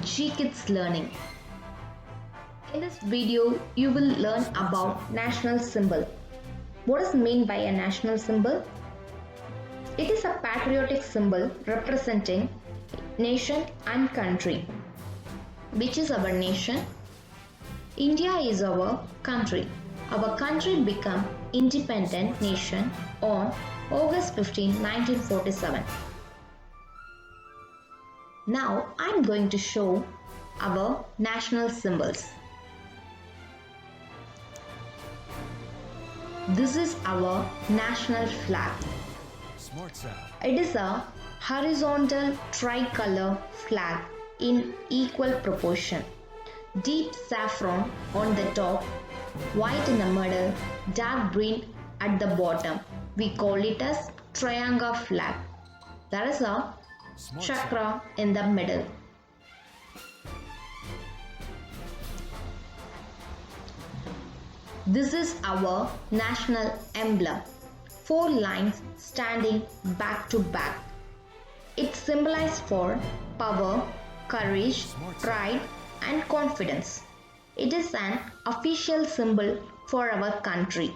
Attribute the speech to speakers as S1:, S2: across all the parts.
S1: Kids Learning. In this video, you will learn about national symbol. What is meant by a national symbol? It is a patriotic symbol representing nation and country. Which is our nation? India is our country. Our country became independent nation on August 15, 1947. Now I am going to show our national symbols. This is our national flag. It is a horizontal tricolor flag in equal proportion. Deep saffron on the top, white in the middle, dark green at the bottom. We call it as TRIANGA flag. There is a chakra in the middle. This is our national emblem. 4 lines standing back to back. It symbolizes for power, courage, pride and confidence. It is an official symbol for our country.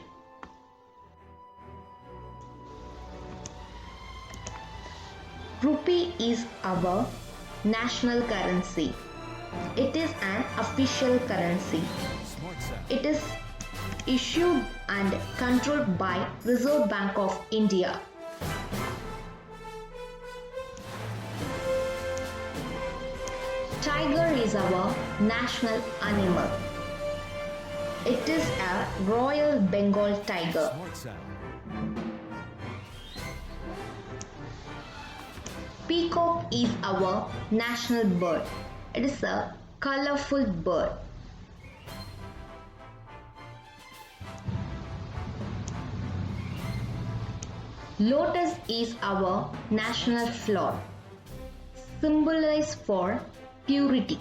S1: Rupee is our national currency. It is an official currency. It is issued and controlled by Reserve Bank of India. Tiger is our national animal. It is a Royal Bengal tiger. Peacock is our national bird. It is a colorful bird. Lotus is our national flower, symbolized for purity.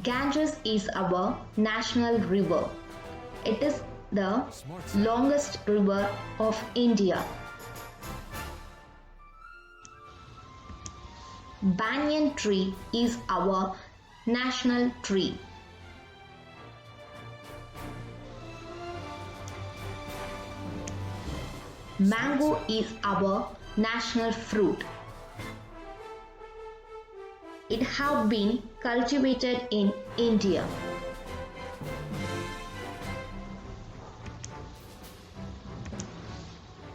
S1: Ganges is our national river. It is the longest river of India. Banyan tree is our national tree. Mango is our national fruit. It has been cultivated in India.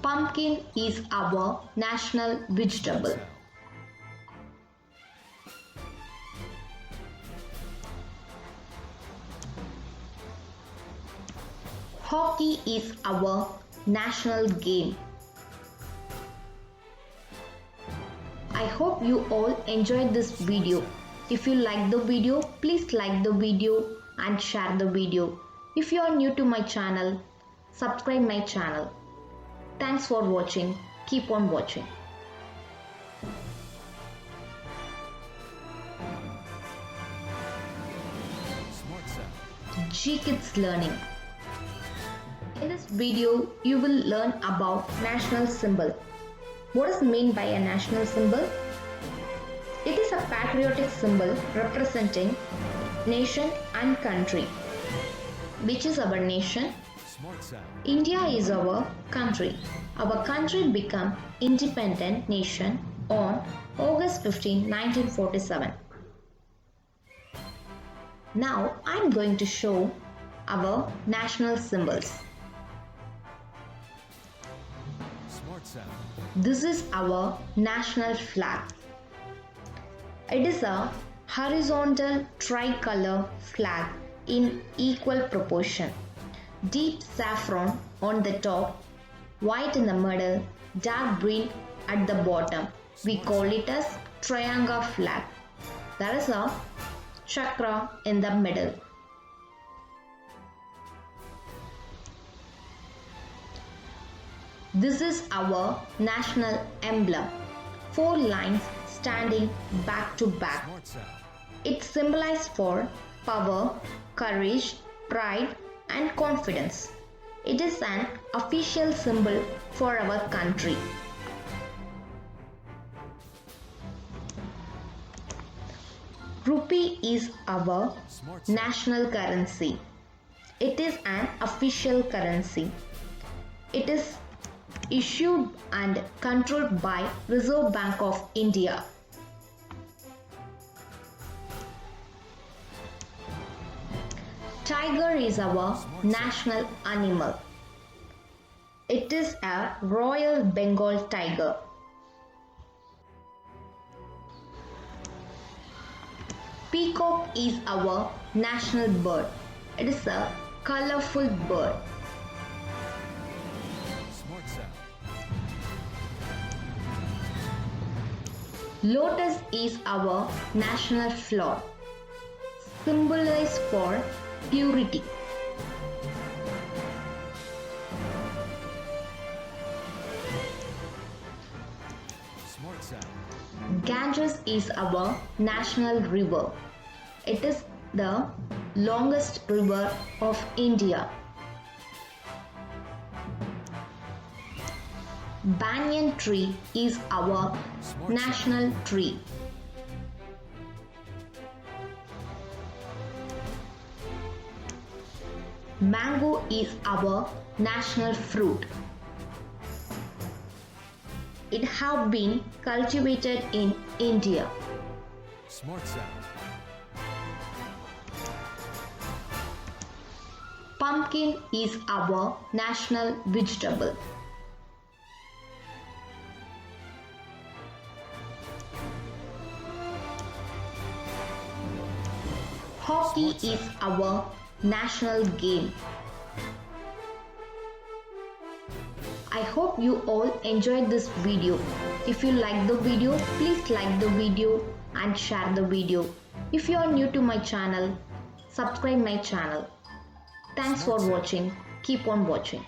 S1: Pumpkin is our national vegetable. Hockey is our national game. I hope you all enjoyed this video. If you like the video, please like the video and share the video. If you are new to my channel, subscribe my channel. Thanks for watching. Keep on watching. Kids Learning. In this video, you will learn about national symbol. What is meant by a national symbol? It is a patriotic symbol representing nation and country. Which is our nation? India is our country. Our country became independent nation on August 15, 1947. Now I am going to show our national symbols. This is our national flag. It is a horizontal tricolor flag in equal proportion. Deep saffron on the top, white in the middle, dark green at the bottom. We call it as TRIANGA flag. There is a chakra in the middle. This is our national emblem. 4 lines standing back to back. It symbolizes for power, courage, pride and confidence. It is an official symbol for our country. Rupee is our national currency. It is an official currency. It is issued and controlled by Reserve Bank of India. Tiger is our national animal. It is a Royal Bengal tiger. Peacock is our national bird. It is a colorful bird. Lotus is our national flower, symbolized for purity. Ganges is our national river. It is the longest river of India. Banyan tree is our national tree. Mango is our national fruit. It have been cultivated in India. Pumpkin is our national vegetable. Hockey is our national game. I hope you all enjoyed this video. If you like the video, please like the video and share the video. If you are new to my channel, subscribe my channel. Thanks for watching. Keep on watching.